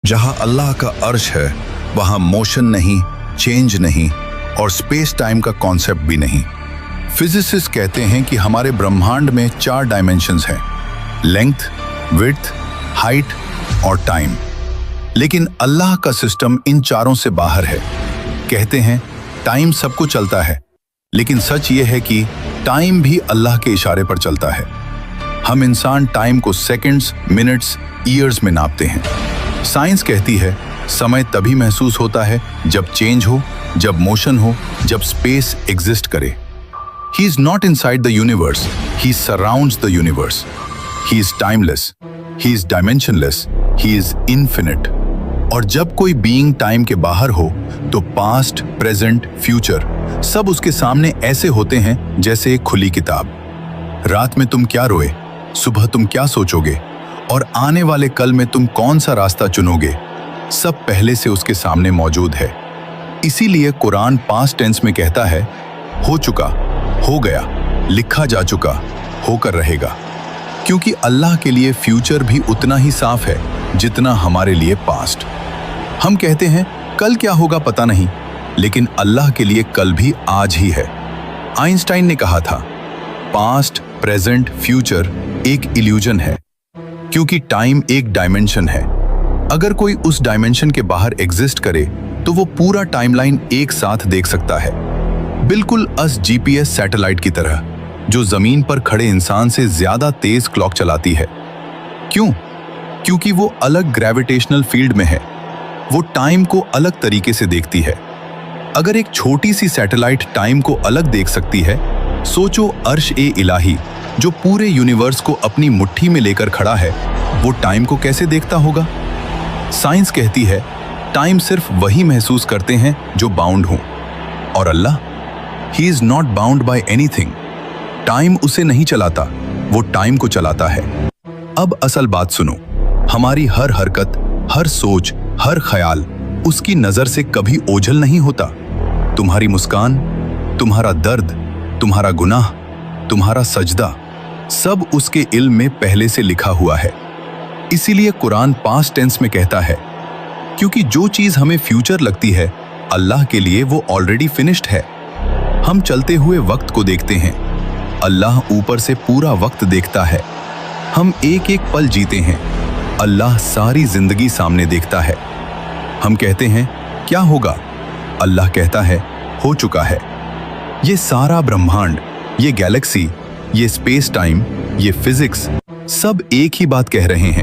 जहां अल्लाह का अर्श है वहां मोशन नहीं, चेंज नहीं और स्पेस टाइम का कॉन्सेप्ट भी नहीं। फिजिसिस्ट कहते हैं कि हमारे ब्रह्मांड में 4 डायमेंशंस हैं, लेंथ, विड्थ, हाइट और टाइम। लेकिन अल्लाह का सिस्टम इन चारों से बाहर है। कहते हैं टाइम सबको चलता है, लेकिन सच ये है कि टाइम भी अल्लाह के इशारे पर चलता है। हम इंसान टाइम को सेकंड्स, मिनट्स, ईयर्स में नापते हैं। साइंस कहती है समय तभी महसूस होता है जब चेंज हो, जब मोशन हो, जब स्पेस एग्जिस्ट करे। He is not inside the universe, he surrounds the universe. He is timeless, he is dimensionless, he is infinite. और जब कोई बीइंग टाइम के बाहर हो तो पास्ट, प्रेजेंट, फ्यूचर सब उसके सामने ऐसे होते हैं जैसे एक खुली किताब। रात में तुम क्या रोए, सुबह तुम क्या सोचोगे और आने वाले कल में तुम कौन सा रास्ता चुनोगे, सब पहले से उसके सामने मौजूद है। इसीलिए कुरान पास्ट टेंस में कहता है हो चुका, हो गया, लिखा जा चुका, होकर रहेगा। क्योंकि अल्लाह के लिए फ्यूचर भी उतना ही साफ है जितना हमारे लिए पास्ट। हम कहते हैं कल क्या होगा पता नहीं, लेकिन अल्लाह के लिए कल भी आज ही है। आइंस्टाइन ने कहा था पास्ट, प्रेजेंट, फ्यूचर एक इल्यूजन है, क्योंकि टाइम एक डायमेंशन है। अगर कोई उस डायमेंशन के बाहर एग्जिस्ट करे तो वो पूरा टाइमलाइन एक साथ देख सकता है, बिल्कुल अस जीपीएस सैटेलाइट की तरह, जो जमीन पर खड़े इंसान से ज्यादा तेज क्लॉक चलाती है। क्यों? क्योंकि वो अलग ग्रेविटेशनल फील्ड में है, वो टाइम को अलग तरीके से देखती है। अगर एक छोटी सी सैटेलाइट टाइम को अलग देख सकती है, सोचो अर्श ए इलाही जो पूरे यूनिवर्स को अपनी मुट्ठी में लेकर खड़ा है, वो टाइम को कैसे देखता होगा? साइंस कहती है टाइम सिर्फ वही महसूस करते हैं जो बाउंड हों, और अल्लाह, he is not bound by anything. Time उसे नहीं चलाता, वो टाइम को चलाता है। अब असल बात सुनो, हमारी हर हरकत, हर सोच, हर ख्याल उसकी नजर से कभी ओझल नहीं होता। तुम्हारी मुस्कान, तुम्हारा दर्द, तुम्हारा गुनाह, तुम्हारा सजदा, सब उसके इल्म में पहले से लिखा हुआ है। इसीलिए कुरान पास्ट टेंस में कहता है क्योंकि जो चीज हमें फ्यूचर लगती है, अल्लाह के लिए वो ऑलरेडी फिनिश्ड है। हम चलते हुए वक्त को देखते हैं, अल्लाह ऊपर से पूरा वक्त देखता है। हम एक एक पल जीते हैं, अल्लाह सारी जिंदगी सामने देखता है। हम कहते हैं क्या होगा, अल्लाह कहता है हो चुका है। ये सारा ब्रह्मांड, ये गैलेक्सी, ये स्पेस टाइम, ये फिजिक्स सब एक ही बात कह रहे हैं।